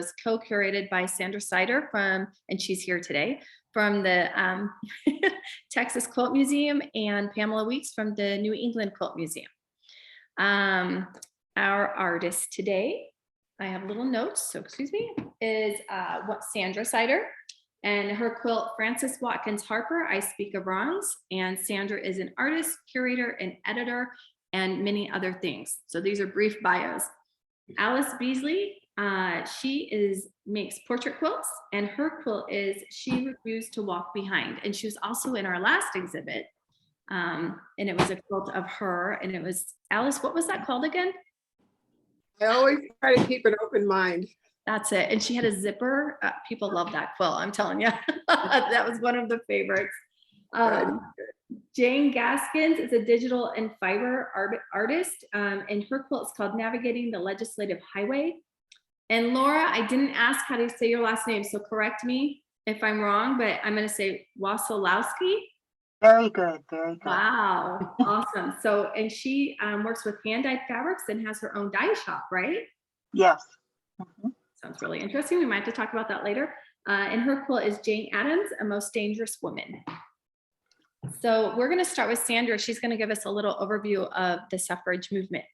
was co-curated by Sandra Sider and she's here today, from the Texas Quilt Museum, and Pamela Weeks from the New England Quilt Museum. Our artist today, I have little notes, so excuse me, is Sandra Sider, and her quilt, Frances Watkins Harper, I Speak of Wrongs. And Sandra is an artist, curator, and editor, and many other things. So these are brief bios. Alice Beasley, she makes portrait quilts, and her quilt is She Refused to Walk Behind. And she was also in our last exhibit. And it was a quilt of her, and it was, Alice, what was that called again? I always try to keep an open mind. That's it. And she had a zipper. People love that quilt, I'm telling you. That was one of the favorites. Jayne Gaskins is a digital and fiber artist, and her quilt is called Navigating the Legislative Highway. And Laura, I didn't ask how to say your last name, so correct me if I'm wrong, but I'm going to say Wasilowski. Very good, very good. Wow, awesome. So, and she works with hand-dyed fabrics and has her own dye shop, right? Yes. Sounds really interesting. We might have to talk about that later. And her quilt is Jane Addams, A Most Dangerous Woman. So we're going to start with Sandra. She's going to give us a little overview of the suffrage movement.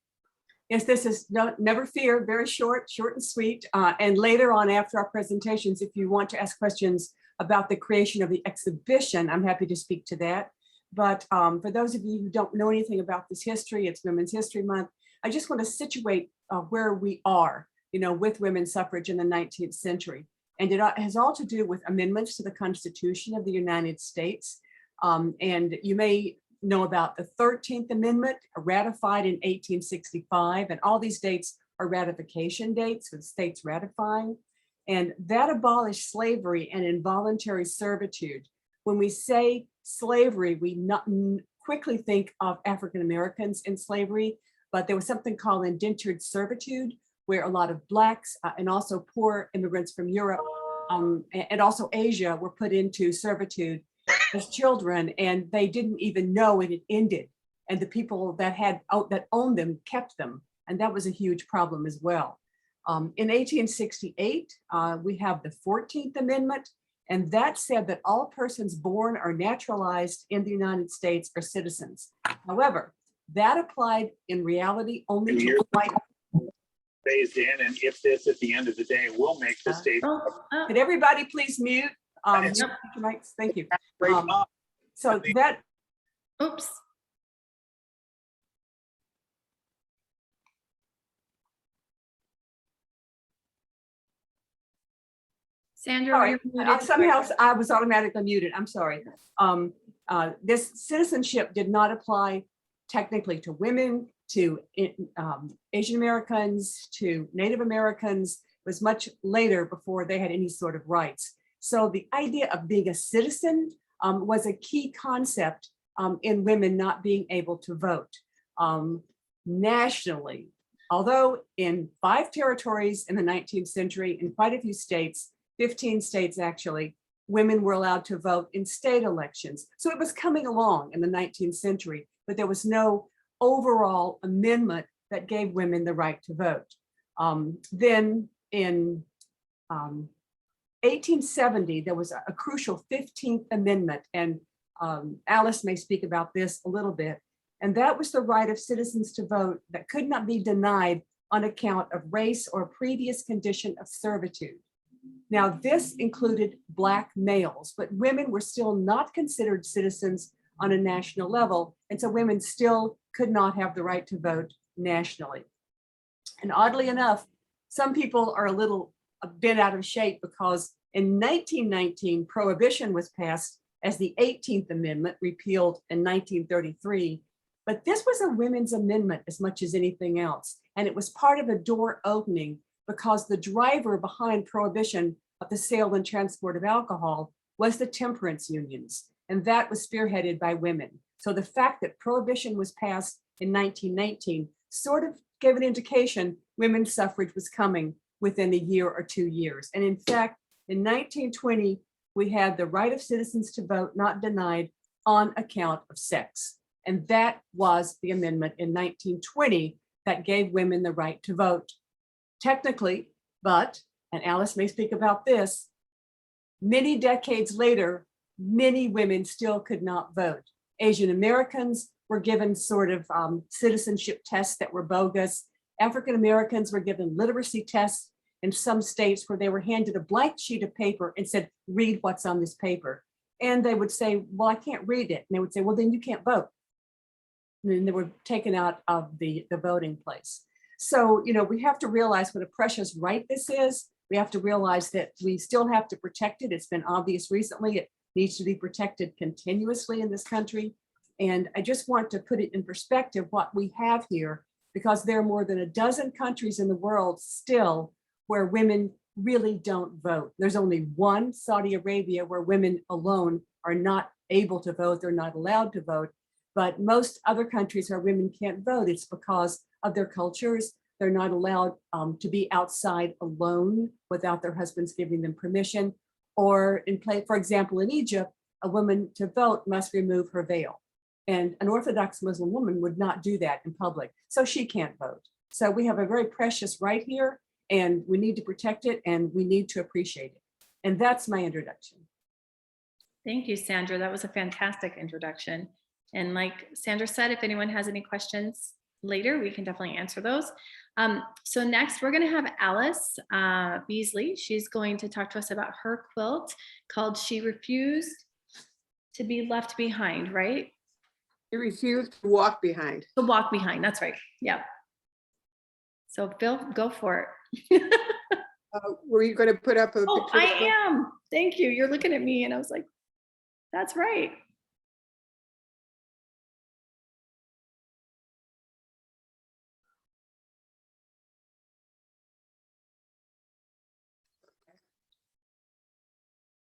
Yes, this is never fear, very short and sweet. And later on after our presentations, if you want to ask questions about the creation of the exhibition, I'm happy to speak to that. But for those of you who don't know anything about this history, it's Women's History Month. I just want to situate where we are, with women's suffrage in the 19th century. And it has all to do with amendments to the Constitution of the United States. And you may know about the 13th Amendment, ratified in 1865, and all these dates are ratification dates with states ratifying. And that abolished slavery and involuntary servitude. When we say slavery, we quickly think of African Americans in slavery, but there was something called indentured servitude, where a lot of Blacks and also poor immigrants from Europe and also Asia were put into servitude as children, and they didn't even know it had ended. And the people that owned them kept them, and that was a huge problem as well. In 1868, we have the 14th Amendment, and that said that all persons born or naturalized in the United States are citizens. However, that applied in reality only to white. Phased in, and if this at the end of the day will make the state. Could everybody please mute? Mute your mics. Thank you. So that. Oops. Sandra, somehow I was automatically muted. I'm sorry. This citizenship did not apply technically to women, to Asian Americans, to Native Americans. It was much later before they had any sort of rights. So the idea of being a citizen was a key concept in women not being able to vote nationally. Although in 5 territories in the 19th century, in quite a few states, 15 states actually, women were allowed to vote in state elections. So it was coming along in the 19th century, but there was no overall amendment that gave women the right to vote. Then in 1870, there was a crucial 15th Amendment, and Alice may speak about this a little bit, and that was the right of citizens to vote that could not be denied on account of race or previous condition of servitude. Now, this included Black males, but women were still not considered citizens on a national level, and so women still could not have the right to vote nationally. And oddly enough, some people are a bit out of shape because in 1919, Prohibition was passed as the 18th Amendment, repealed in 1933. But this was a women's amendment as much as anything else. And it was part of a door opening because the driver behind Prohibition of the sale and transport of alcohol was the temperance unions. And that was spearheaded by women. So the fact that Prohibition was passed in 1919 sort of gave an indication women's suffrage was coming within a year or 2 years. And in fact, in 1920, we had the right of citizens to vote not denied on account of sex. And that was the amendment in 1920 that gave women the right to vote. Technically, but and Alice may speak about this, many decades later, many women still could not vote. Asian Americans were given sort of citizenship tests that were bogus. African Americans were given literacy tests in some states where they were handed a blank sheet of paper and said, read what's on this paper. And they would say, well, I can't read it. And they would say, well, then you can't vote. And then they were taken out of the voting place. So, you know, we have to realize what a precious right this is. We have to realize that we still have to protect it. It's been obvious recently. It needs to be protected continuously in this country. And I just want to put it in perspective what we have here, because there are more than a dozen countries in the world still where women really don't vote. There's only one, Saudi Arabia, where women alone are not able to vote. They're not allowed to vote. But most other countries where women can't vote, it's because of their cultures. They're not allowed to be outside alone without their husbands giving them permission. Or for example, in Egypt, a woman to vote must remove her veil. And an Orthodox Muslim woman would not do that in public, so she can't vote. So we have a very precious right here, and we need to protect it, and we need to appreciate it. And that's my introduction. Thank you, Sandra. That was a fantastic introduction. And like Sandra said, if anyone has any questions later, we can definitely answer those. So next, we're going to have Alice Beasley. She's going to talk to us about her quilt called She Refused to Be Left Behind, right? She refused to walk behind. To walk behind, that's right. Yeah. So Phil, go for it. Were you going to put up a Oh, picture? I am. Thank you. You're looking at me and I was like, that's right.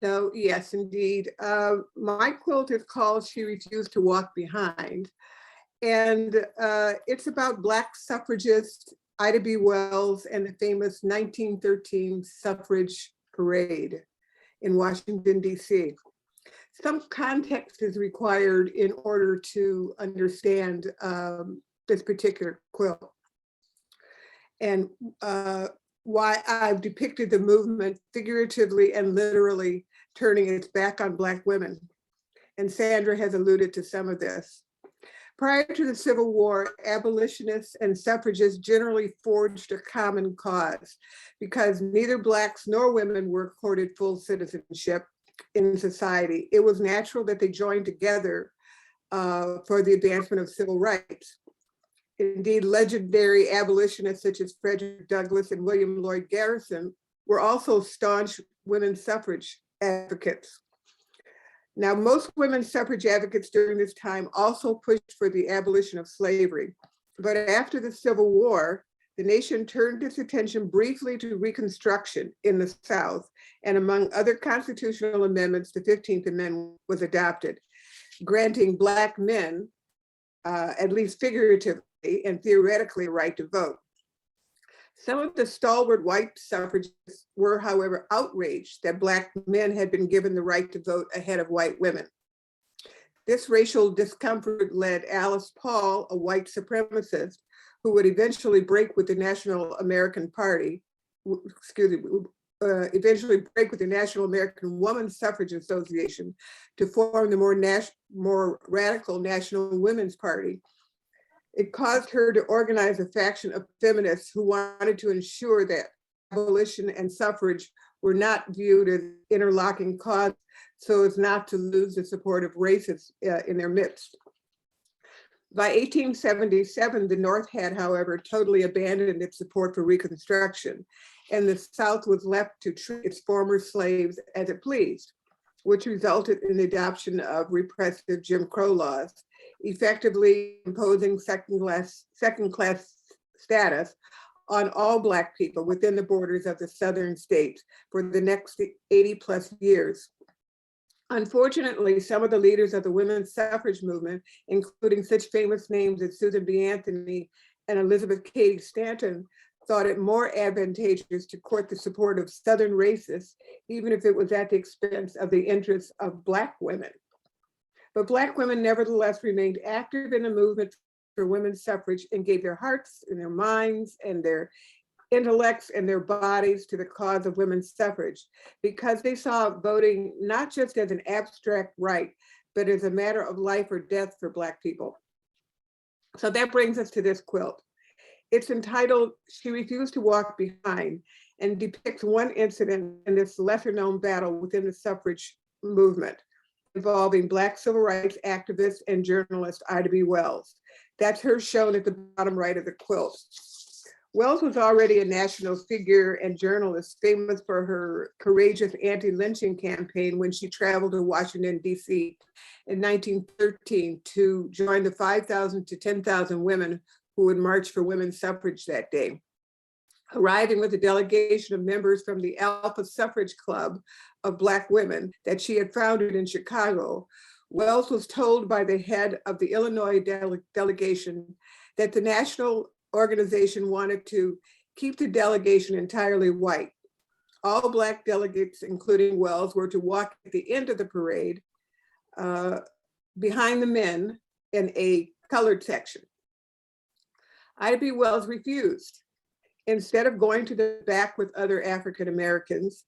No, yes, indeed. My quilt is called She Refused to Walk Behind. And it's about Black suffragists, Ida B. Wells, and the famous 1913 suffrage parade in Washington, D.C. Some context is required in order to understand this particular quilt. And why I've depicted the movement figuratively and literally turning its back on Black women. And Sandra has alluded to some of this. Prior to the Civil War, abolitionists and suffragists generally forged a common cause because neither Blacks nor women were accorded full citizenship in society. It was natural that they joined together for the advancement of civil rights. Indeed, legendary abolitionists such as Frederick Douglass and William Lloyd Garrison were also staunch women's suffrage advocates. Now, most women's suffrage advocates during this time also pushed for the abolition of slavery. But after the Civil War, the nation turned its attention briefly to Reconstruction in the South, and among other constitutional amendments, the 15th Amendment was adopted, granting Black men, at least figuratively and theoretically, a right to vote. Some of the stalwart white suffragists were, however, outraged that Black men had been given the right to vote ahead of white women. This racial discomfort led Alice Paul, a white supremacist, who would eventually break with the National American Party, eventually break with the National American Women's Suffrage Association to form the more radical National Women's Party. It caused her to organize a faction of feminists who wanted to ensure that abolition and suffrage were not viewed as interlocking causes so as not to lose the support of racists in their midst. By 1877, the North had, however, totally abandoned its support for Reconstruction, and the South was left to treat its former slaves as it pleased, which resulted in the adoption of repressive Jim Crow laws, effectively imposing second-class status on all Black people within the borders of the Southern states for the next 80 plus years. Unfortunately, some of the leaders of the women's suffrage movement, including such famous names as Susan B. Anthony and Elizabeth Cady Stanton, thought it more advantageous to court the support of Southern racists, even if it was at the expense of the interests of Black women. But Black women nevertheless remained active in the movement for women's suffrage and gave their hearts and their minds and their intellects and their bodies to the cause of women's suffrage, because they saw voting not just as an abstract right, but as a matter of life or death for Black people. So that brings us to this quilt. It's entitled "She Refused to Walk Behind," and depicts one incident in this lesser known battle within the suffrage movement involving Black civil rights activist and journalist Ida B. Wells. That's her shown at the bottom right of the quilt. Wells was already a national figure and journalist, famous for her courageous anti-lynching campaign when she traveled to Washington, D.C. in 1913 to join the 5,000 to 10,000 women who would march for women's suffrage that day. Arriving with a delegation of members from the Alpha Suffrage Club of Black women that she had founded in Chicago, Wells was told by the head of the Illinois delegation that the national organization wanted to keep the delegation entirely white. All Black delegates, including Wells, were to walk at the end of the parade behind the men in a colored section. Ida B. Wells refused. Instead of going to the back with other African Americans,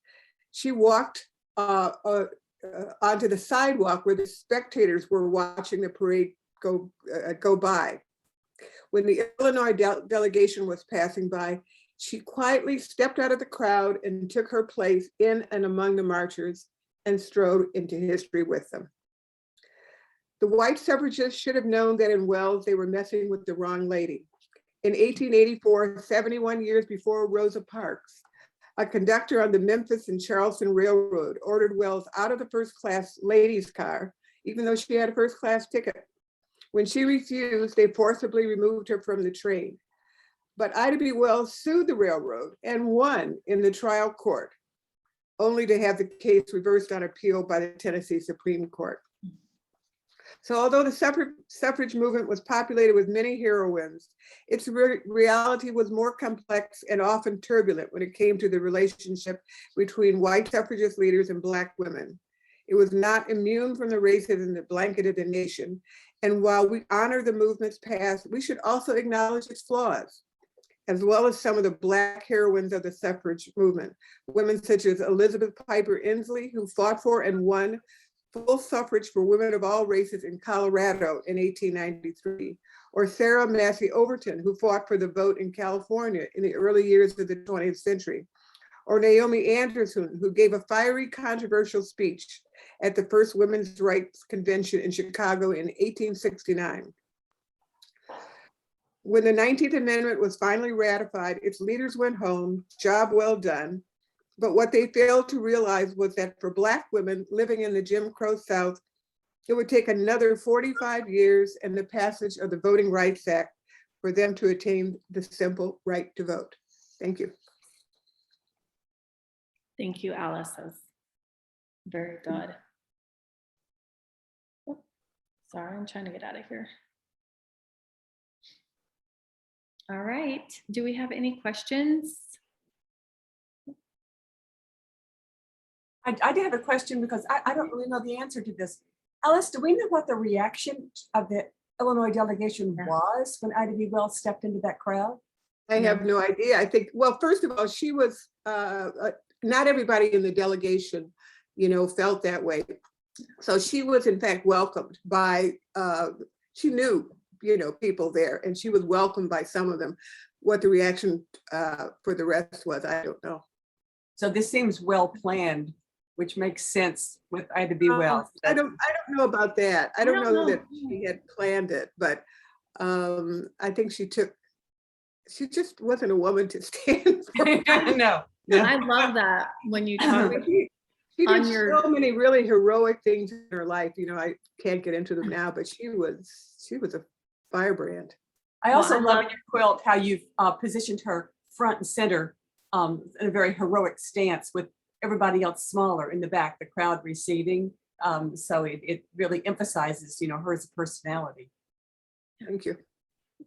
she walked onto the sidewalk where the spectators were watching the parade go by. When the Illinois delegation was passing by, she quietly stepped out of the crowd and took her place in and among the marchers and strode into history with them. The white suffragists should have known that in Wells they were messing with the wrong lady. In 1884, 71 years before Rosa Parks, a conductor on the Memphis and Charleston Railroad ordered Wells out of the first-class ladies' car, even though she had a first-class ticket. When she refused, they forcibly removed her from the train. But Ida B. Wells sued the railroad and won in the trial court, only to have the case reversed on appeal by the Tennessee Supreme Court. So although the suffrage movement was populated with many heroines, its reality was more complex and often turbulent when it came to the relationship between white suffragist leaders and Black women. It was not immune from the racism that blanketed the nation. And while we honor the movement's past, we should also acknowledge its flaws, as well as some of the Black heroines of the suffrage movement. Women such as Elizabeth Piper Inslee, who fought for and won full suffrage for women of all races in Colorado in 1893, or Sarah Massey Overton, who fought for the vote in California in the early years of the 20th century, or Naomi Anderson, who gave a fiery, controversial speech at the first Women's Rights Convention in Chicago in 1869. When the 19th Amendment was finally ratified, its leaders went home, job well done. But what they failed to realize was that for Black women living in the Jim Crow South, it would take another 45 years and the passage of the Voting Rights Act for them to attain the simple right to vote. Thank you. Thank you, Alice. That was very good. Oh, sorry, I'm trying to get out of here. All right, do we have any questions? I did have a question because I don't really know the answer to this. Alice, do we know what the reaction of the Illinois delegation was when Ida B. Wells stepped into that crowd? I have no idea. I think, well, first of all, she was, not everybody in the delegation, felt that way. So she was in fact welcomed by, she knew, people there, and she was welcomed by some of them. What the reaction for the rest was, I don't know. So this seems well planned, which makes sense with Ida B. Wells. I don't know about that. I don't know that she had planned it, but I think she just wasn't a woman to stand for. No. I love that when you talk. She did so many really heroic things in her life. I can't get into them now, but she was a firebrand. I also love in your quilt how you've positioned her front and center in a very heroic stance with everybody else smaller in the back, the crowd receding. So it really emphasizes, her as a personality. Thank you.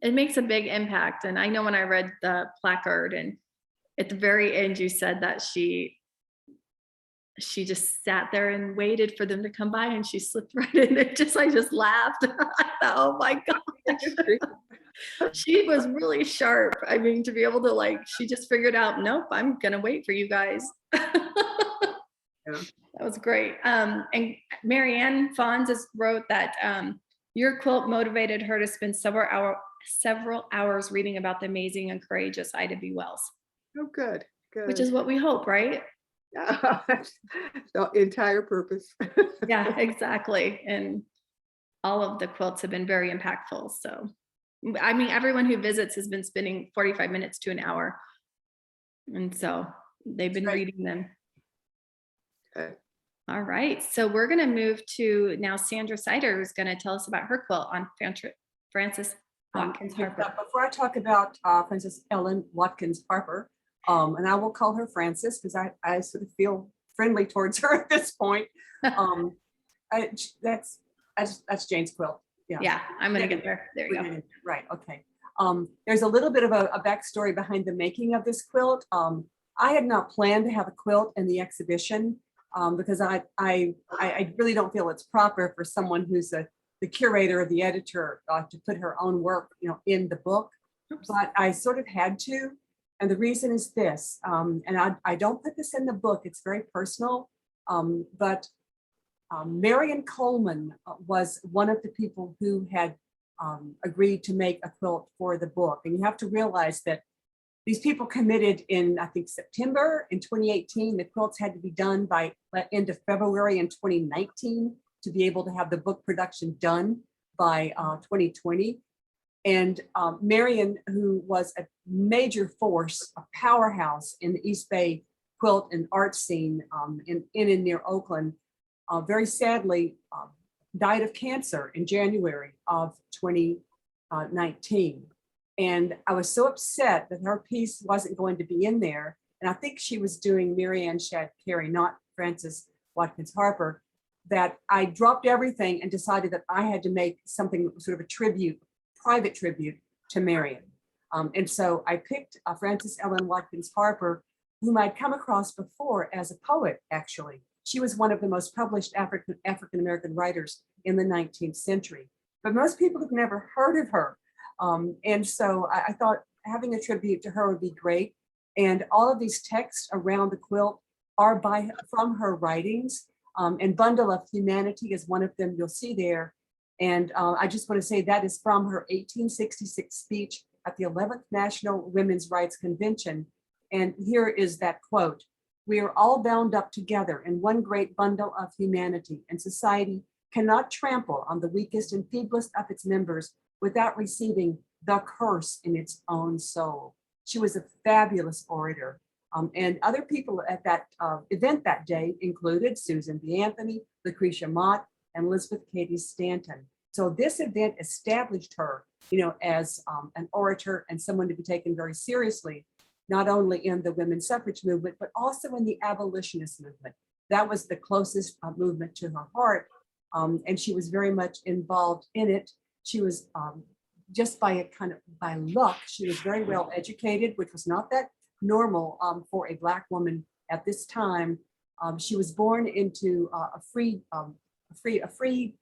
It makes a big impact. And I know when I read the placard and at the very end, you said that she just sat there and waited for them to come by and she slipped right in. I just laughed. I thought, oh my God. She was really sharp. I mean, to be able to she just figured out, nope, I'm gonna wait for you guys. Yeah. That was great. And Marianne Fonz wrote that your quilt motivated her to spend several hours reading about the amazing and courageous Ida B. Wells, Oh, good, which good. is what we hope, right? Yeah, the entire purpose. Yeah, exactly. And all of the quilts have been very impactful. So, I mean, everyone who visits has been spending 45 minutes to an hour. And so they've been Right. reading them. Okay. All right. So we're going to move to now Sandra Sider, who's going to tell us about her quilt on Frances Watkins Harper. Before I talk about Frances Ellen Watkins Harper, and I will call her Frances because I sort of feel friendly towards her at this point. That's Jane's quilt. Yeah, I'm going to get there. There you go. Right. Okay. There's a little bit of a backstory behind the making of this quilt. I had not planned to have a quilt in the exhibition because I really don't feel it's proper for someone who's the curator or the editor to put her own work, in the book. Oops. But I sort of had to, and the reason is this. And I don't put this in the book; it's very personal. But Marion Coleman was one of the people who had agreed to make a quilt for the book. And you have to realize that these people committed in, I think, September in 2018. The quilts had to be done by end of February in 2019 to be able to have the book production done by 2020. And Marion, who was a major force, a powerhouse in the East Bay quilt and art scene in and near Oakland, very sadly died of cancer in January of 2019. And I was so upset that her piece wasn't going to be in there. And I think she was doing Marianne Shad Carey, not Frances Watkins Harper, that I dropped everything and decided that I had to make something sort of a tribute, private tribute to Marion. And so I picked Frances Ellen Watkins Harper, whom I'd come across before as a poet, actually. She was one of the most published African-American writers in the 19th century, but most people have never heard of her. And so I thought having a tribute to her would be great. And all of these texts around the quilt are from her writings. And Bundle of Humanity is one of them you'll see there. And I just want to say that is from her 1866 speech at the 11th National Women's Rights Convention. And here is that quote: "We are all bound up together in one great bundle of humanity, and society cannot trample on the weakest and feeblest of its members without receiving the curse in its own soul." She was a fabulous orator. And other people at that event that day included Susan B. Anthony, Lucretia Mott, and Elizabeth Cady Stanton. So this event established her, as an orator and someone to be taken very seriously, not only in the women's suffrage movement, but also in the abolitionist movement. That was the closest movement to her heart. And she was very much involved in it. She was just by luck, she was very well educated, which was not that normal for a Black woman at this time. She was born into a free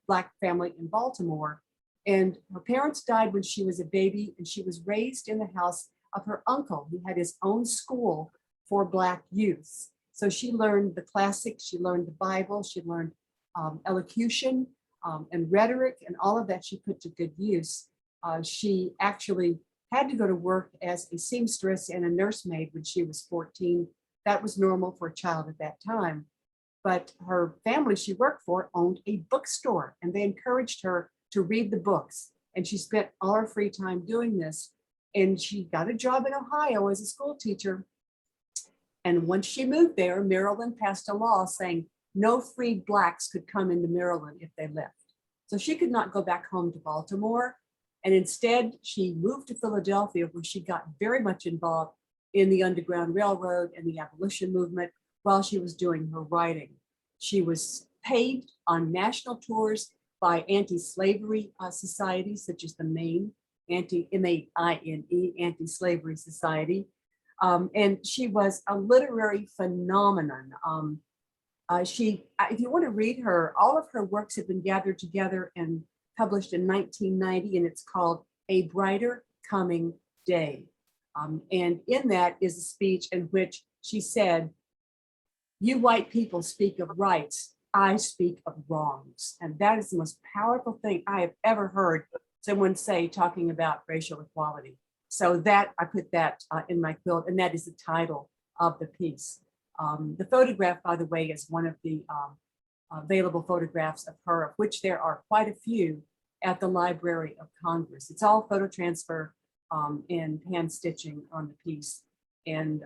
Black family in Baltimore, and her parents died when she was a baby, and she was raised in the house of her uncle, who had his own school for Black youths. So she learned the classics, she learned the Bible, she learned elocution and rhetoric, and all of that she put to good use. She actually had to go to work as a seamstress and a nursemaid when she was 14. That was normal for a child at that time. But her family she worked for owned a bookstore, and they encouraged her to read the books. And she spent all her free time doing this. And she got a job in Ohio as a school teacher. And once she moved there, Maryland passed a law saying no freed Blacks could come into Maryland if they left. So she could not go back home to Baltimore. And instead, she moved to Philadelphia, where she got very much involved in the Underground Railroad and the abolition movement while she was doing her writing. She was paid on national tours by anti-slavery societies, such as the Maine, M-A-I-N-E, Anti-Slavery Society. And she was a literary phenomenon. If you want to read her, all of her works have been gathered together and published in 1990, and it's called a brighter coming day. And in that is a speech in which she said, "You white people speak of rights, I speak of wrongs." And that is the most powerful thing I have ever heard someone say talking about racial equality. So that I put that in my quilt, and that is the title of the piece. The photograph, by the way, is one of the available photographs of her, of which there are quite a few at the Library of Congress. It's all photo transfer and hand stitching on the piece. And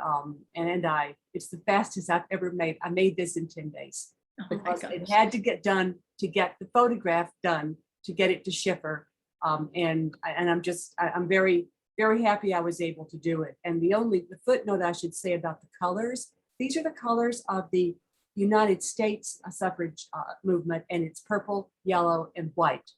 it's the fastest I've ever made. I made this in 10 days because it had to get done to get the photograph done, to get it to Schiffer. And I'm very, very happy I was able to do it. And the footnote I should say about the colors, these are the colors of the United States suffrage movement, and it's purple, yellow, and white.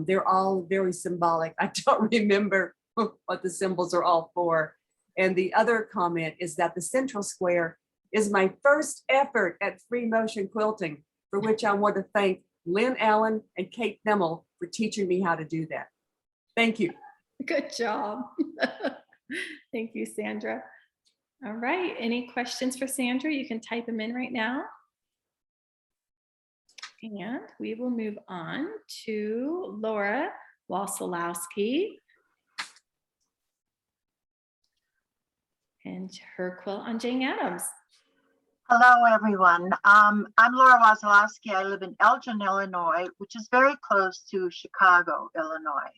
They're all very symbolic. I don't remember what the symbols are all for. And the other comment is that the central square is my first effort at free motion quilting, for which I want to thank Lynn Allen and Kate Themmel for teaching me how to do that. Thank you. Good job. Thank you, Sandra. All right, any questions for Sandra? You can type them in right now. And we will move on to Laura Wasilowski and her quilt on Jane Addams. Hello, everyone. I'm Laura Wasilowski. I live in Elgin, Illinois, which is very close to Chicago, Illinois.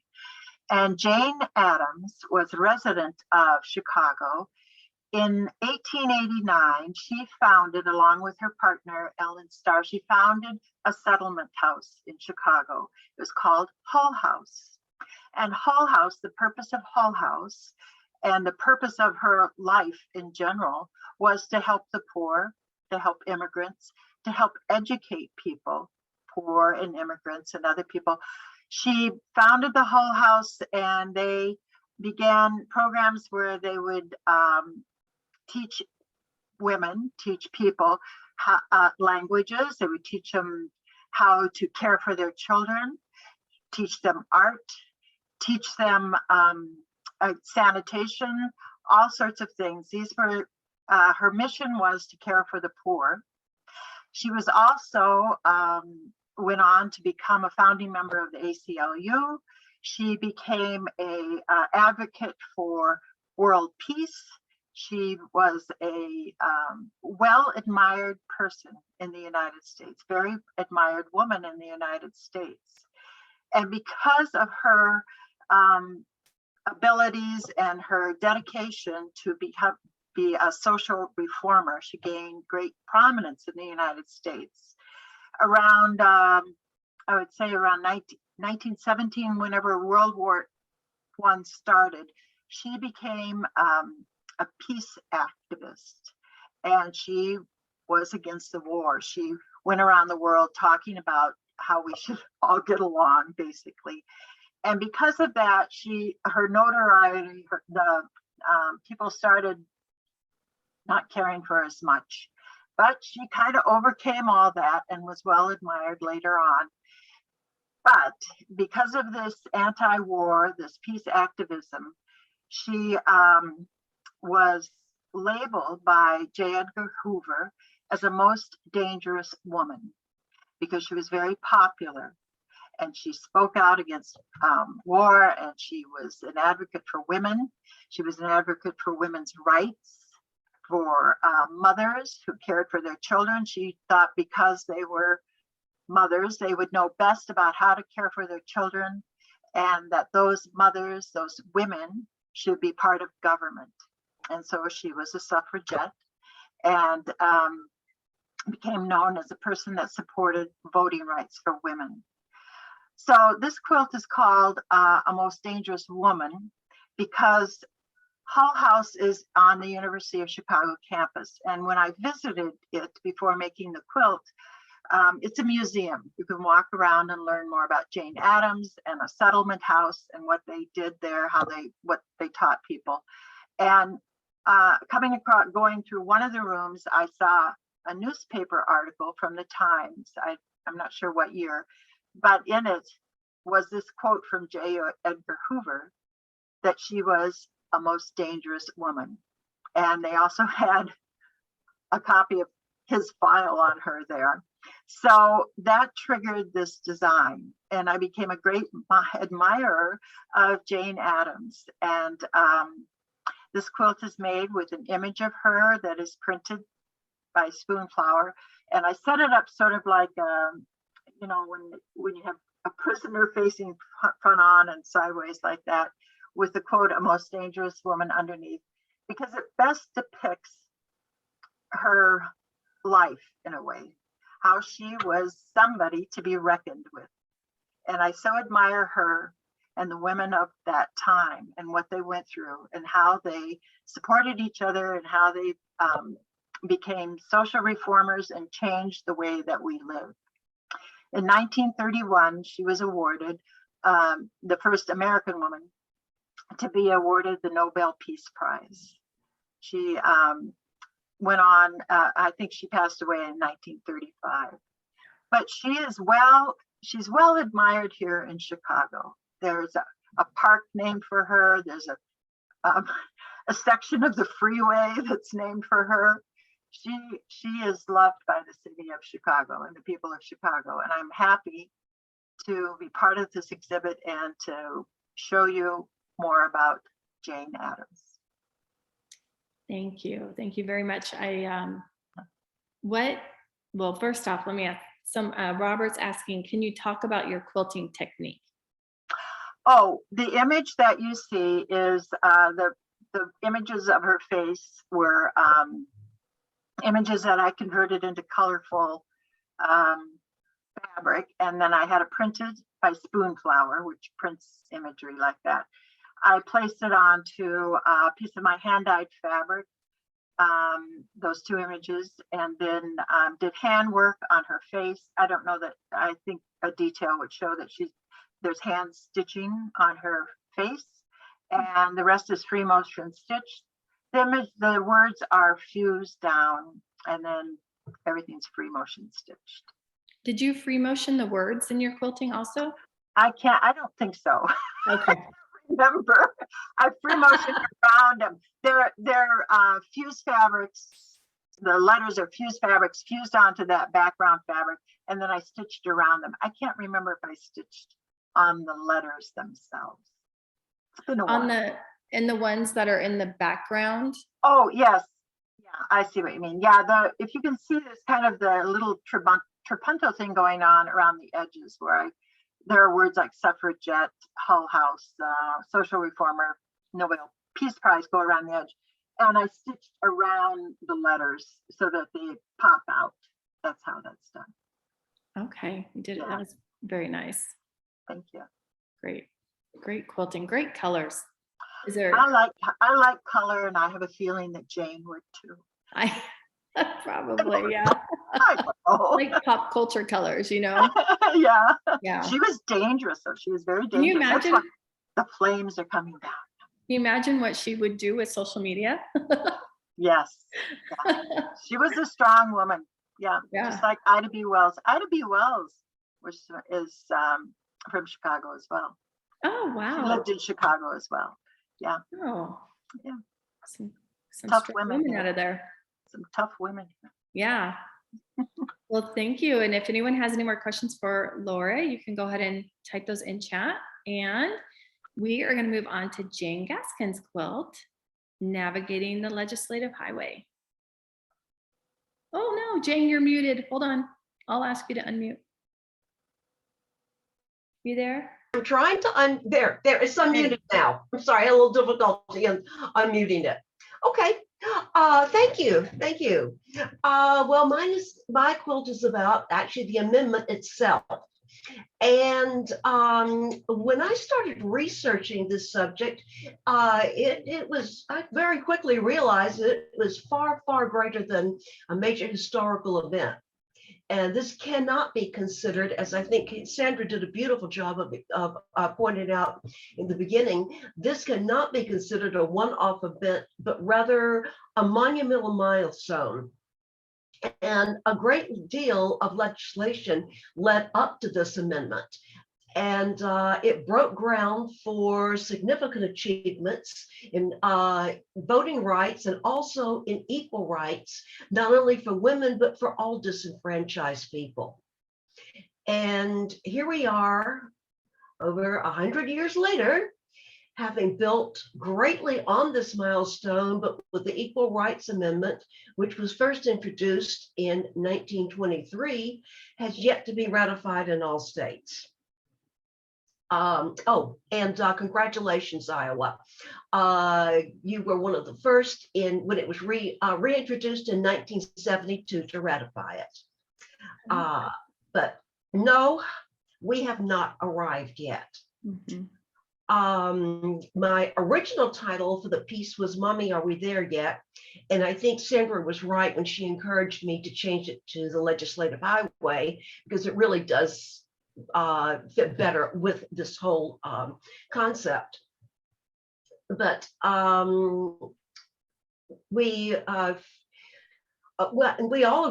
And Jane Addams was a resident of Chicago. In 1889, she founded, along with her partner, Ellen Starr, she founded a settlement house in Chicago. It was called Hull House. And Hull House, the purpose of Hull House and the purpose of her life in general was to help the poor, to help immigrants, to help educate people, poor and immigrants and other people. She founded the Hull House, and they began programs where they would teach women, teach people languages. They would teach them how to care for their children, teach them art, teach them sanitation, all sorts of things. These were, her mission was to care for the poor. She was also, went on to become a founding member of the ACLU. She became a advocate for world peace. She was a well-admired person in the United States, very admired woman in the United States. And because of her abilities and her dedication to be a social reformer, she gained great prominence in the United States. Around, I would say around 1917, whenever World War I started, she became a peace activist, and she was against the war. She went around the world talking about how we should all get along, basically. And because of that, her notoriety, people started not caring for her as much. But she kind of overcame all that and was well admired later on. But because of this anti-war, this peace activism, she was labeled by J. Edgar Hoover as a most dangerous woman because she was very popular, and she spoke out against war, and she was an advocate for women. She was an advocate for women's rights, for mothers who cared for their children. She thought because they were mothers, they would know best about how to care for their children, and that those mothers, those women, should be part of government. And so she was a suffragette, and became known as a person that supported voting rights for women. So this quilt is called A Most Dangerous Woman because Hull House is on the University of Chicago campus. And when I visited it before making the quilt, it's a museum. You can walk around and learn more about Jane Addams and a settlement house and what they did there, what they taught people. And going through one of the rooms, I saw a newspaper article from the Times. I'm not sure what year, but in it was this quote from J. Edgar Hoover that she was a most dangerous woman. And they also had a copy of his file on her there. So that triggered this design. And I became a great admirer of Jane Addams. And this quilt is made with an image of her that is printed by Spoonflower. And I set it up sort of like, you know, when you have a prisoner facing front on and sideways like that, with the quote, "a most dangerous woman" underneath, because it best depicts her life in a way, how she was somebody to be reckoned with. And I so admire her and the women of that time and what they went through and how they supported each other and how they became social reformers and changed the way that we live. In 1931, she was awarded the first American woman to be awarded the Nobel Peace Prize. She went on, I think she passed away in 1935, but she's well admired here in Chicago. There's a park named for her. There's a section of the freeway that's named for her. She is loved by the city of Chicago and the people of Chicago. And I'm happy to be part of this exhibit and to show you more about Jane Addams. Thank you. Thank you very much. Well, first off, let me ask Robert's asking, can you talk about your quilting technique? Oh, the image that you see is the images of her face were images that I converted into colorful fabric. And then I had it printed by Spoonflower, which prints imagery like that. I placed it onto a piece of my hand-dyed fabric, those two images, and then did handwork on her face. I don't know that, I think a detail would show that there's hand stitching on her face, and the rest is free motion stitched. The words are fused down, and then everything's free motion stitched. Did you free motion the words in your quilting also? I don't think so. Okay. Remember, I free motioned around them. They're fused fabrics. The letters are fused fabrics fused onto that background fabric, and then I stitched around them. I can't remember if I stitched on the letters themselves. It's been a while. In the ones that are in the background? Oh, yes. Yeah, I see what you mean. Yeah, if you can see, there's kind of the little trapunto thing going on around the edges where there are words like suffragette, Hull House, social reformer, Nobel Peace Prize go around the edge. And I stitched around the letters so that they pop out. That's how that's done. Okay, you did it. Yeah. That was very nice. Thank you. Great quilting, great colors. Is there? I like color, and I have a feeling that Jane would too. I probably, yeah. I know. Like pop culture colors, you know? Yeah. Yeah. She was dangerous, though. She was very dangerous. Can you imagine? That's why the flames are coming back. Can you imagine what she would do with social media? Yes. Yeah. She was a strong woman. Yeah. Yeah. Just like Ida B. Wells. Ida B. Wells, which is from Chicago as well. Oh, She wow. lived in Chicago as well. Yeah. Oh, Yeah. Some Tough strong women out of there. Some tough women. Yeah. Well, thank you. And if anyone has any more questions for Laura, you can go ahead and type those in chat. And we are going to move on to Jayne Gaskins' quilt, Navigating the Legislative Highway. Oh no, Jane, you're muted. Hold on. I'll ask you to unmute. You there? I'm trying to there it's unmuted now. I'm sorry, I had a little difficulty in unmuting it. Okay. Thank you. Well, my quilt is about actually the amendment itself. And when I started researching this subject, I very quickly realized that it was far, far greater than a major historical event. And this cannot be considered, as I think Sandra did a beautiful job of pointing out in the beginning, this cannot be considered a one-off event, but rather a monumental milestone. And a great deal of legislation led up to this amendment. And it broke ground for significant achievements in voting rights and also in equal rights, not only for women, but for all disenfranchised people. And here we are, over 100 years later, having built greatly on this milestone, but with the Equal Rights Amendment, which was first introduced in 1923, has yet to be ratified in all states. Congratulations, Iowa. You were one of the first when it was reintroduced in 1972 to ratify it. But no, we have not arrived yet. Mhm. My original title for the piece was Mommy, Are We There Yet? And I think Sandra was right when she encouraged me to change it to the Legislative Highway, because it really does fit better with this whole concept. But we all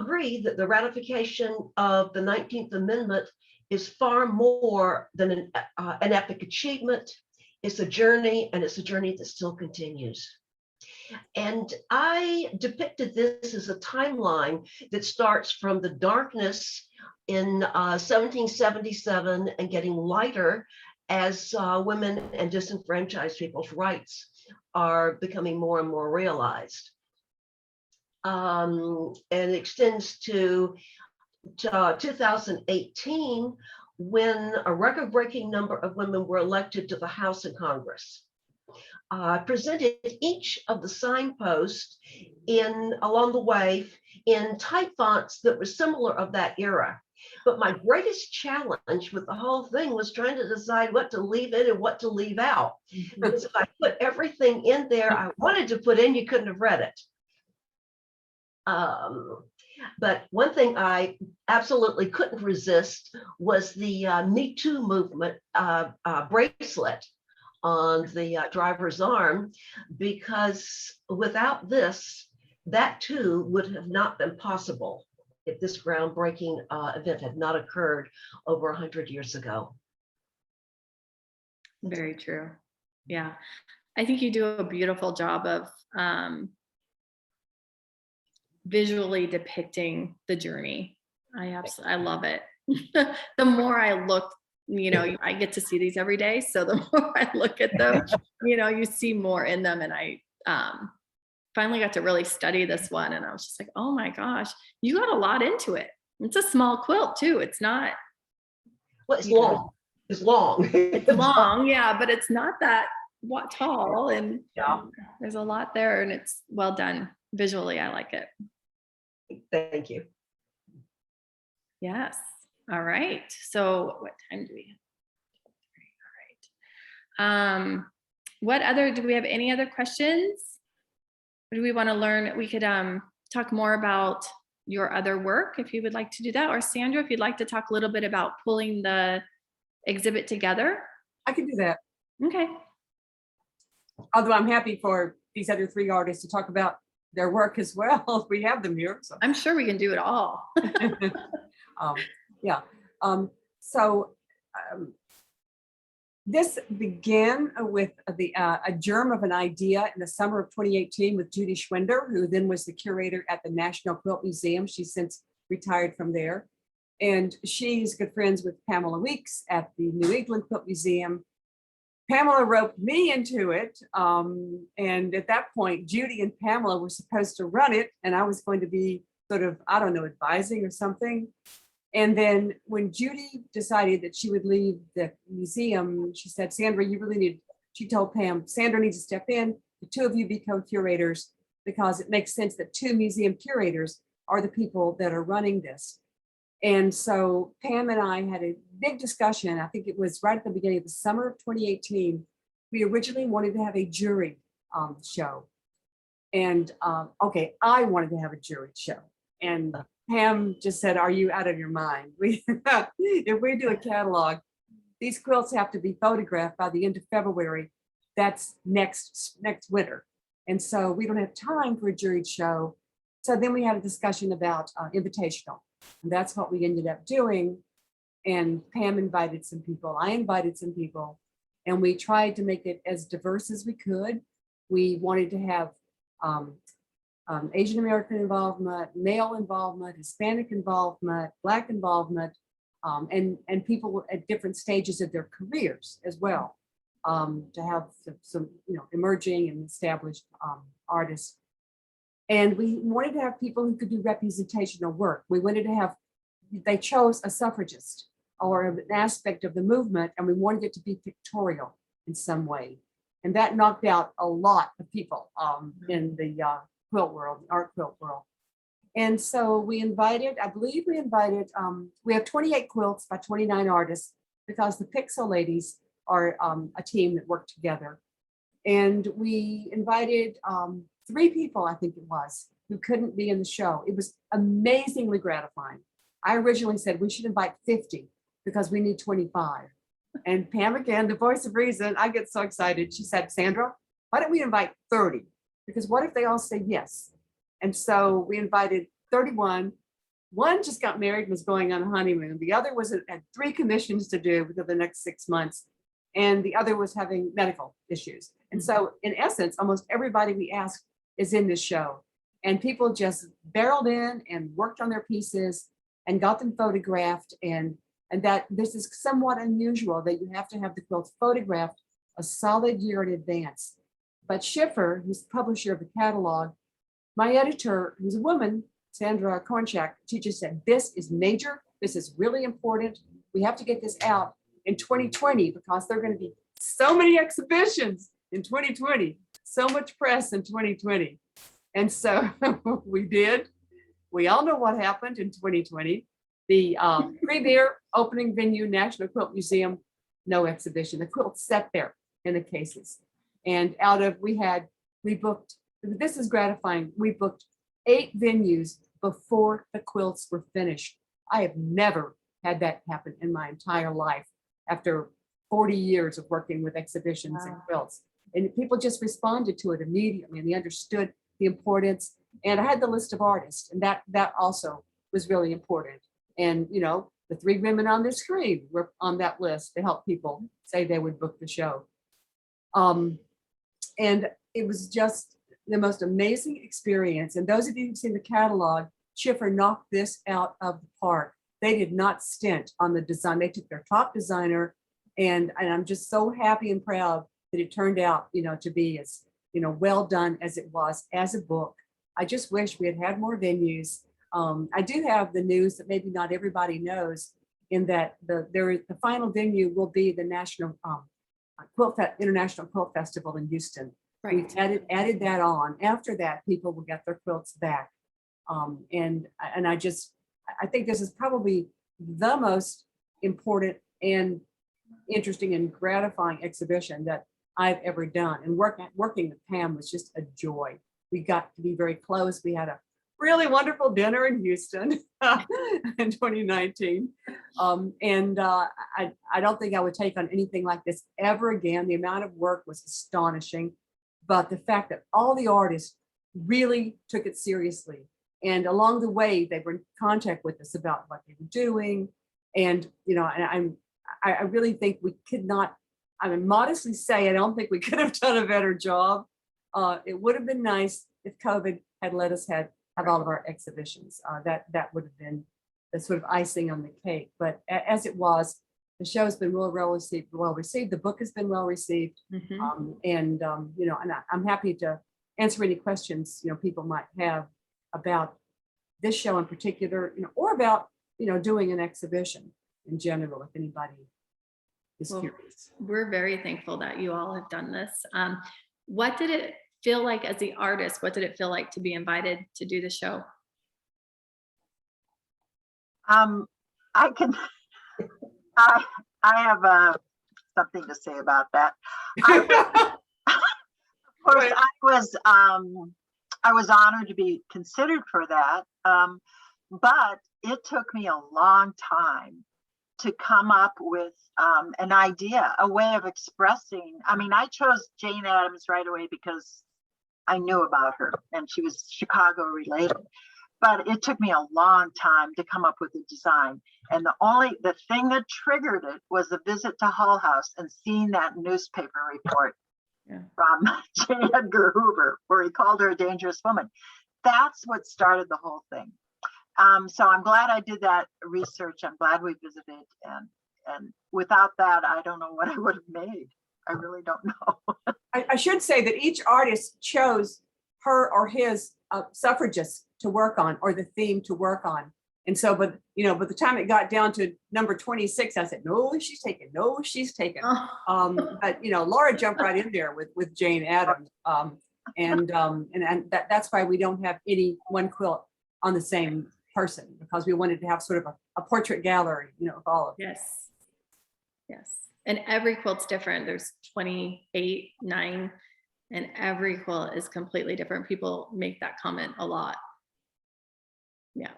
agree that the ratification of the 19th Amendment is far more than an epic achievement. It's a journey, and it's a journey that still continues. And I depicted this as a timeline that starts from the darkness in 1777 and getting lighter as women and disenfranchised people's rights are becoming more and more realized. And it extends to 2018, when a record-breaking number of women were elected to the House and Congress. Presented each of the signposts along the way in type fonts that were similar of that era. But my greatest challenge with the whole thing was trying to decide what to leave in and what to leave out. Because if I put everything in there I wanted to put in, you couldn't have read it. But one thing I absolutely couldn't resist was the Me Too movement bracelet on the driver's arm, because without this, that too would have not been possible if this groundbreaking event had not occurred over 100 years ago. Very true. Yeah. I think you do a beautiful job of visually depicting the journey. I love it. The more I look, I get to see these every day. So the more I look at them, you see more in them. And I finally got to really study this one. And I was just like, oh my gosh, you got a lot into it. It's a small quilt too. It's not. Well, it's long. It's long. It's long, yeah, but it's not that tall. And Yeah. There's a lot there, and it's well done visually. I like it. Thank you. Yes. All right. So what time do we have? All right. Do we have any other questions? Or do we want to learn? We could talk more about your other work if you would like to do that. Or Sandra, if you'd like to talk a little bit about pulling the exhibit together. I can do that. Okay. Although I'm happy for these other three artists to talk about their work as well. We have them here. So. I'm sure we can do it all. Yeah. This began with a germ of an idea in the summer of 2018 with Judy Schwinder, who then was the curator at the National Quilt Museum. She's since retired from there. And she's good friends with Pamela Weeks at the New England Quilt Museum. Pamela roped me into it. And at that point, Judy and Pamela were supposed to run it. And I was going to be sort of, I don't know, advising or something. And then when Judy decided that she would leave the museum, she said, Sandra, you really need, she told Pam, Sandra needs to step in, the two of you be co-curators, because it makes sense that two museum curators are the people that are running this. And so Pam and I had a big discussion. I think it was right at the beginning of the summer of 2018. We originally wanted to have a jury show. And okay, I wanted to have a jury show. And Pam just said, are you out of your mind? If we do a catalog, these quilts have to be photographed by the end of February. That's next winter. And so we don't have time for a juried show. So then we had a discussion about invitational. And that's what we ended up doing. and Pam invited some people. I invited some people, and we tried to make it as diverse as we could. We wanted to have Asian American involvement, male involvement, Hispanic involvement, Black involvement, and people at different stages of their careers as well, to have some emerging and established artists. And we wanted to have people who could do representational work. We wanted to have, they chose a suffragist or an aspect of the movement, and we wanted it to be pictorial in some way. And that knocked out a lot of people in the quilt world, the art quilt world. And so we invited, I believe we invited, we have 28 quilts by 29 artists, because the Pixel ladies are a team that worked together. And we invited 3 people, I think it was, who couldn't be in the show. It was amazingly gratifying. I originally said we should invite 50 because we need 25. And Pam, again, the voice of reason, I get so excited. She said, Sandra, why don't we invite 30? Because what if they all say yes? And so we invited 31. One just got married and was going on a honeymoon. The other had 3 commissions to do within the next 6 months. And the other was having medical issues. And so in essence, almost everybody we asked is in this show. And people just barreled in and worked on their pieces and got them photographed. And that this is somewhat unusual that you have to have the quilts photographed a solid year in advance. But Schiffer, who's the publisher of the catalog, my editor, who's a woman, Sandra Kornchak, she just said, this is major. This is really important. We have to get this out in 2020 because there are going to be so many exhibitions in 2020, so much press in 2020. And so we did. We all know what happened in 2020. The premier opening venue, National Quilt Museum, no exhibition. The quilt sat there in the cases. And we booked, this is gratifying, we booked 8 venues before the quilts were finished. I have never had that happen in my entire life after 40 years of working with exhibitions and quilts. And people just responded to it immediately, and they understood the importance. And I had the list of artists, and that also was really important. And the 3 women on the screen were on that list to help people say they would book the show. And it was just the most amazing experience. And those of you who've seen the catalog, Schiffer knocked this out of the park. They did not stint on the design. They took their top designer, and I'm just so happy and proud that it turned out, to be as, well done as it was as a book. I just wish we had had more venues. I do have the news that maybe not everybody knows, in that the final venue will be the National International Quilt Festival in Houston. Right. We've added that on. After that, people will get their quilts back. And I think this is probably the most important and interesting and gratifying exhibition that I've ever done. And working with Pam was just a joy. We got to be very close. We had a really wonderful dinner in Houston in 2019. I don't think I would take on anything like this ever again. The amount of work was astonishing, but the fact that all the artists really took it seriously. And along the way, they were in contact with us about what they were doing. And, I really think we could not, I would modestly say, I don't think we could have done a better job. It would have been nice if COVID had let us have all of our exhibitions. That would have been the sort of icing on the cake. But as it was, the show's been well received. The book has been well received. Mm-hmm. And I'm happy to answer any questions people might have about this show in particular, or about doing an exhibition in general, if anybody is curious. We're very thankful that you all have done this. What did it feel like as the artist? What did it feel like to be invited to do the show? I have something to say about that. Of course, I was honored to be considered for that, but it took me a long time to come up with an idea, a way of expressing. I mean, I chose Jane Addams right away because I knew about her and she was Chicago related. but it took me a long time to come up with a design. And the thing that triggered it was a visit to Hull House and seeing that newspaper report from J. Edgar Hoover, where he called her a dangerous woman. That's what started the whole thing. So I'm glad I did that research. I'm glad we visited. And without that, I don't know what I would have made. I really don't know. I should say that each artist chose her or his suffragists to work on, or the theme to work on. And so, but by the time it got down to number 26, I said, no, she's taken. No, she's taken. But Laura jumped right in there with Jane Addams. And that's why we don't have any one quilt on the same person, because we wanted to have sort of a portrait gallery, of all of them. Yes. And every quilt's different. There's 28, 9, and every quilt is completely different. People make that comment a lot. Yeah.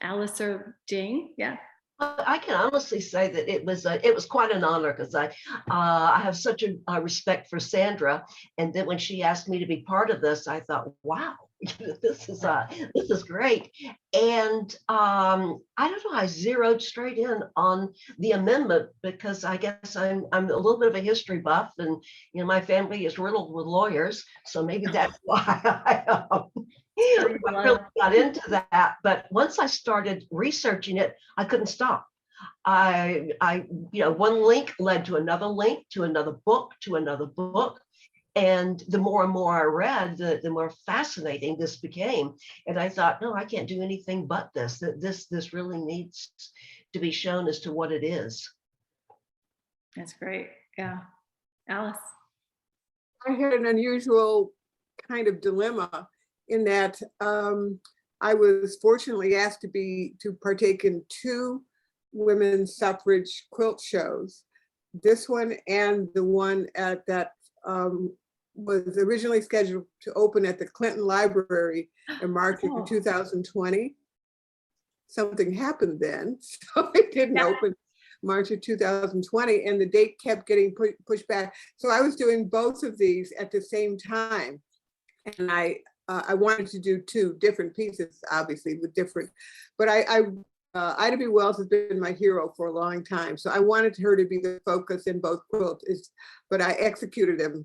Alice or Jane? Yeah. I can honestly say that it was quite an honor, because I have such a respect for Sandra, and then when she asked me to be part of this, I thought, wow, this is great. And I don't know, I zeroed straight in on the amendment, because I guess I'm a little bit of a history buff, and my family is riddled with lawyers, so maybe that's why I really got into that. But once I started researching it, I couldn't stop. One link led to another link, to another book, to another book. And the more and more I read, the more fascinating this became. And I thought, no, I can't do anything but this. This really needs to be shown as to what it is. That's great. Yeah. Alice? I had an unusual kind of dilemma in that I was fortunately asked to partake in 2 women's suffrage quilt shows. This one and the one that was originally scheduled to open at the Clinton Library in March of 2020. Something happened then, so it didn't open March of 2020, and the date kept getting pushed back. So I was doing both of these at the same time, and I wanted to do 2 different pieces, obviously with different, but Ida B. Wells has been my hero for a long time, so I wanted her to be the focus in both quilts, but I executed them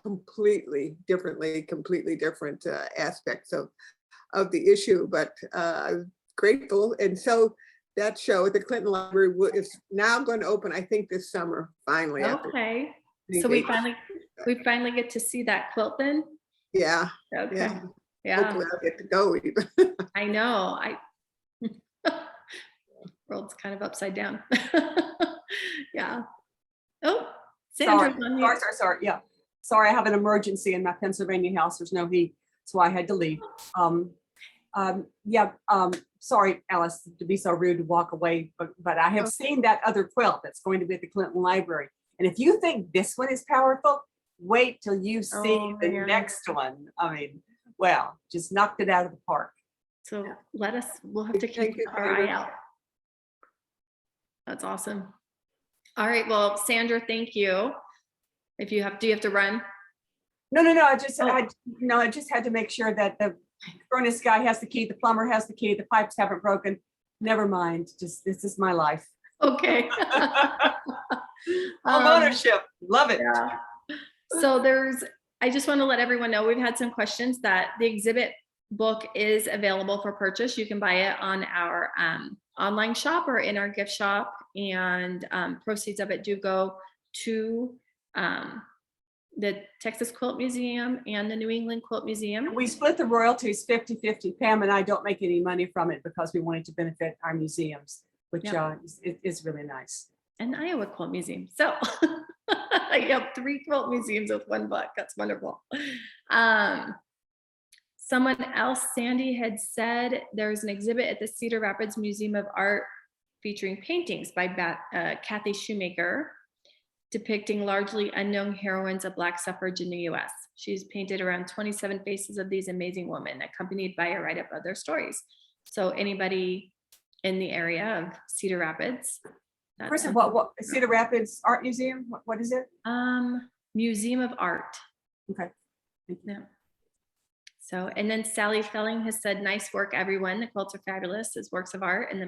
completely differently, completely different aspects of the issue, but I'm grateful. And so that show at the Clinton Library is now going to open, I think, this summer, finally. Okay. So we finally get to see that quilt then? Yeah. Okay. Yeah. Hopefully I'll get to go even. I know. World's kind of upside down. Yeah. Oh, Sandra's on mute. Sorry. Yeah. Sorry, I have an emergency in my Pennsylvania house. There's no heat, so I had to leave. Sorry, Alice, to be so rude to walk away, but I have seen that other quilt that's going to be at the Clinton Library. And if you think this one is powerful, wait till you see the next one. I mean, well, just knocked it out of the park. So we'll have to keep our eye out. That's awesome. All right, well, Sandra, thank you. Do you have to run? No. I just had to make sure that the furnace guy has the key, the plumber has the key, the pipes haven't broken. Never mind. This is my life. Okay. Home ownership. Love it. Yeah. So I just want to let everyone know we've had some questions that the exhibit book is available for purchase. You can buy it on our online shop or in our gift shop, and proceeds of it do go to the Texas Quilt Museum and the New England Quilt Museum. We split the royalties 50-50. Pam and I don't make any money from it because we wanted to benefit our museums, which is really nice. And Iowa Quilt Museum. So you have 3 quilt museums with 1 book. That's wonderful. Someone else, Sandy, had said there's an exhibit at the Cedar Rapids Museum of Art featuring paintings by Kathy Shoemaker, depicting largely unknown heroines of Black suffrage in the US. She's painted around 27 faces of these amazing women, accompanied by a write-up of their stories. So anybody in the area of Cedar Rapids. First of all, what Cedar Rapids Art Museum? What is it? Museum of Art. Okay. Yeah. So, and then Sally Felling has said, nice work, everyone. The quilts are fabulous as works of art and the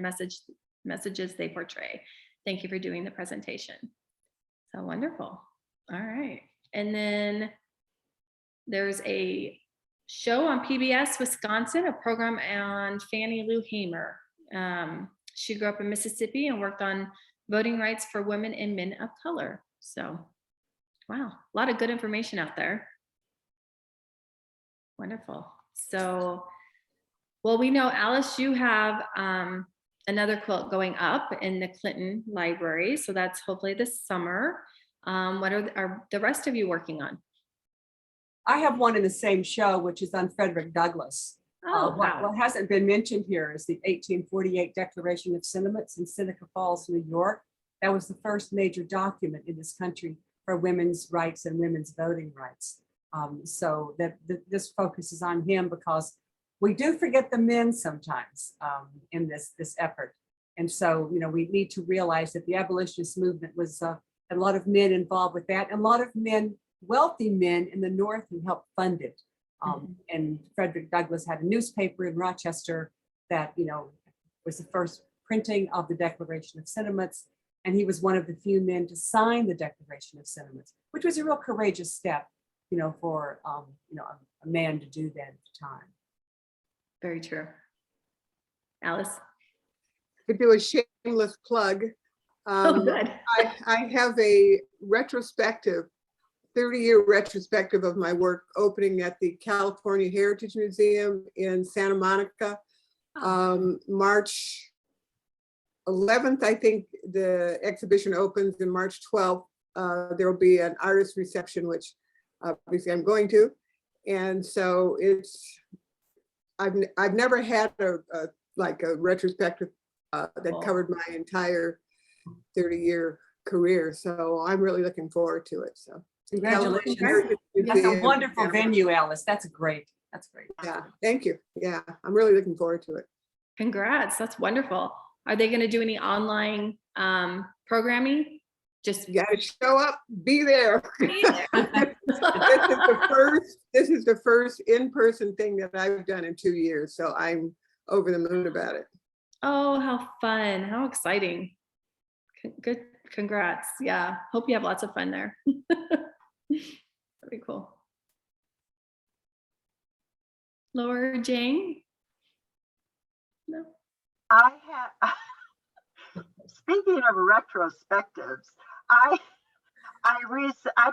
messages they portray. Thank you for doing the presentation. So wonderful. All right. And then there's a show on PBS Wisconsin, a program on Fannie Lou Hamer. She grew up in Mississippi and worked on voting rights for women and men of color. So, wow, a lot of good information out there. Wonderful. So, well, we know, Alice, you have another quilt going up in the Clinton Library. So that's hopefully this summer. What are the rest of you working on? I have one in the same show, which is on Frederick Douglass. Oh, wow. What hasn't been mentioned here is the 1848 Declaration of Sentiments in Seneca Falls, New York. That was the first major document in this country for women's rights and women's voting rights. So this focuses on him because we do forget the men sometimes in this effort. And so, you know, we need to realize that the abolitionist movement was a lot of men involved with that, and a lot of men, wealthy men in the North, who helped fund it. And Frederick Douglass had a newspaper in Rochester that, you know, was the first printing of the Declaration of Sentiments. And he was one of the few men to sign the Declaration of Sentiments, which was a real courageous step, you know, for, you know, a man to do that at the time. Very true. Alice? To do a shameless plug. Oh, good. I have a retrospective, 30-year retrospective of my work opening at the California Heritage Museum in Santa Monica. March 11th, I think the exhibition opens, and March 12th, there will be an artist reception, which obviously I'm going to. And so I've never had a retrospective that covered my entire 30-year career. So I'm really looking forward to it. So congratulations. That's a wonderful venue, Alice. That's great. That's great. Yeah, thank you. Yeah, I'm really looking forward to it. Congrats. That's wonderful. Are they going to do any online programming? Just You gotta show up, be there. be there. This is the first in-person thing that I've done in 2 years. So I'm over the moon about it. Oh, how fun. How exciting. Good. Congrats. Yeah. Hope you have lots of fun there. That'd be cool. Laura, Jane? No. I have, speaking of retrospectives, I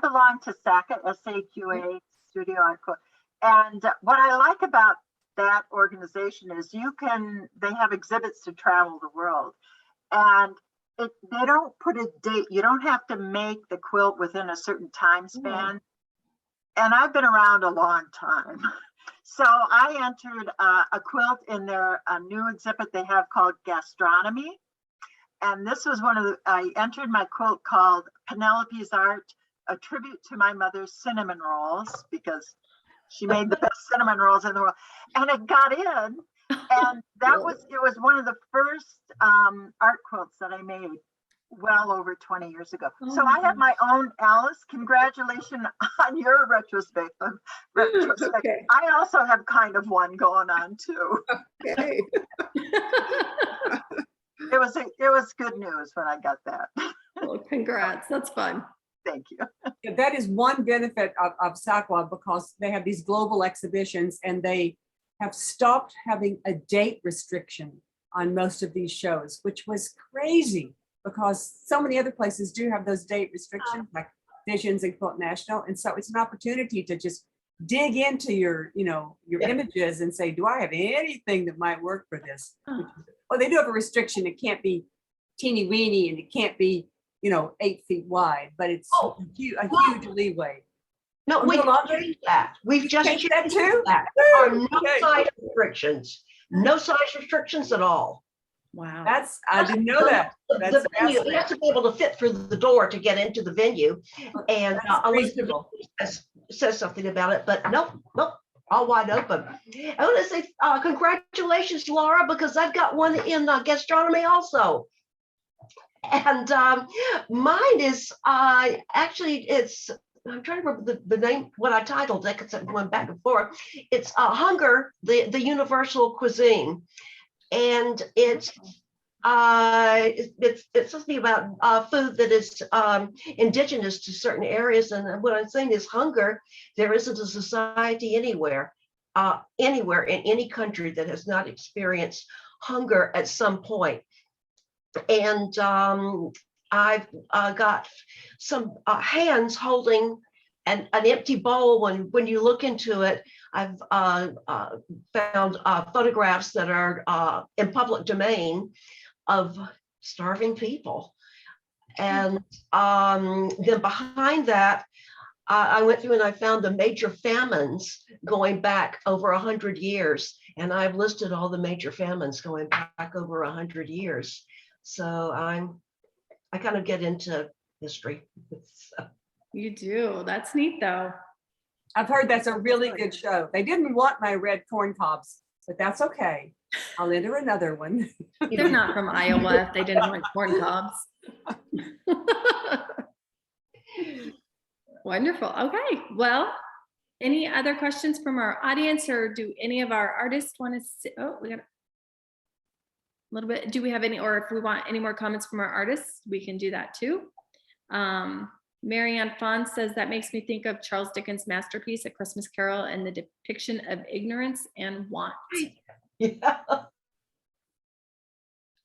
belong to SACA, SAQA, Studio Art Quote. And what I like about that organization is they have exhibits to travel the world. And they don't put a date. You don't have to make the quilt within a certain time span. And I've been around a long time. So I entered a quilt in their new exhibit they have called Gastronomy. And this was I entered my quilt called Penelope's Art, a tribute to my mother's cinnamon rolls, because she made the best cinnamon rolls in the world. And it got in. And it was one of the first art quilts that I made well over 20 years ago. So I have my own, Alice, congratulations on your retrospective. Okay. I also have kind of one going on too. Okay. It was good news when I got that. Well, congrats. That's fun. Thank you. Yeah, that is one benefit of SACWA, because they have these global exhibitions and they have stopped having a date restriction on most of these shows, which was crazy because so many other places do have those date restrictions, like Visions and Quilt National. And so it's an opportunity to just dig into your images and say, do I have anything that might work for this? Well, they do have a restriction. It can't be teeny weeny and it can't be, 8 feet wide, but it's a huge leeway. No, we've changed that. We've just Changed changed that too? that. There are no Okay. size restrictions. No size restrictions at all. Wow. I didn't know that. That's The venue, you have to be able to fit through the door to get into the venue. And Elizabeth says something about it, but nope, all wide open. I want to say congratulations, Laura, because I've got one in gastronomy also. And mine is actually it's I'm trying to remember the name, what I titled it, because I'm going back and forth. It's Hunger, the Universal Cuisine. And it's supposed to be about food that is indigenous to certain areas. And what I'm saying is hunger. There isn't a society anywhere in any country that has not experienced hunger at some point. And I've got some hands holding an empty bowl. When you look into it, I've found photographs that are in public domain of starving people. And then behind that, I went through and I found the major famines going back over 100 years. And I've listed all the major famines going back over 100 years. So I kind of get into history. So. You do. That's neat though. I've heard that's a really good show. They didn't want my red corn cobs, but that's okay. I'll enter another one. They're not from Iowa if they didn't want corn cobs. Wonderful. Okay. Well, any other questions from our audience, or do any of our artists want to sit? Oh, we got a little bit. Do we have any, or if we want any more comments from our artists, we can do that too. Marianne Fawn says that makes me think of Charles Dickens' masterpiece, A Christmas Carol, and the depiction of ignorance and want. Yeah.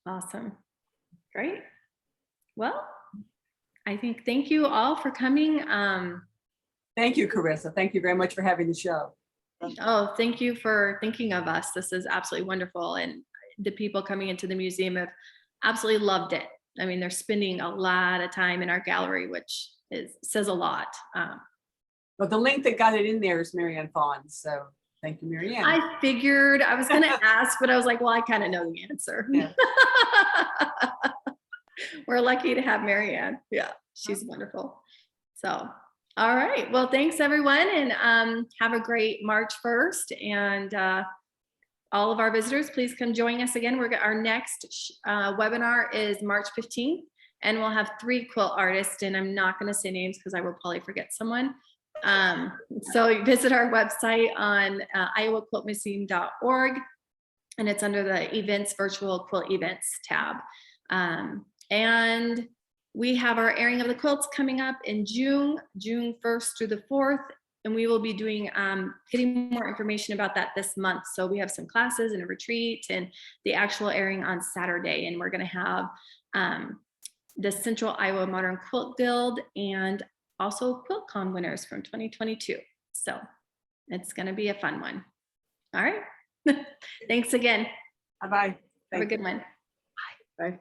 Awesome. Great. Well, I think thank you all for coming. Thank you, Carissa. Thank you very much for having the show. Oh, thank you for thinking of us. This is absolutely wonderful. And the people coming into the museum have absolutely loved it. I mean, they're spending a lot of time in our gallery, which says a lot. Well, the link that got it in there is Marianne Fawn. So thank you, Marianne. I figured I was going to ask, but I was like, well, I kind of know the answer. Yeah. We're lucky to have Marianne. Yeah, she's wonderful. So, all right. Well, thanks everyone, and have a great March 1st. And all of our visitors, please come join us again. Our next webinar is March 15th, and we'll have 3 quilt artists, and I'm not going to say names because I will probably forget someone. So visit our website on iowaquiltmuseum.org, and it's under the events, virtual quilt events tab. And we have our airing of the quilts coming up in June 1st through the 4th. And we will be doing, getting more information about that this month. So we have some classes and a retreat and the actual airing on Saturday. And we're gonna have the Central Iowa Modern Quilt Guild and also QuiltCon winners from 2022. So it's gonna be a fun one. All right. Thanks again. Bye-bye. Have a good one. Bye.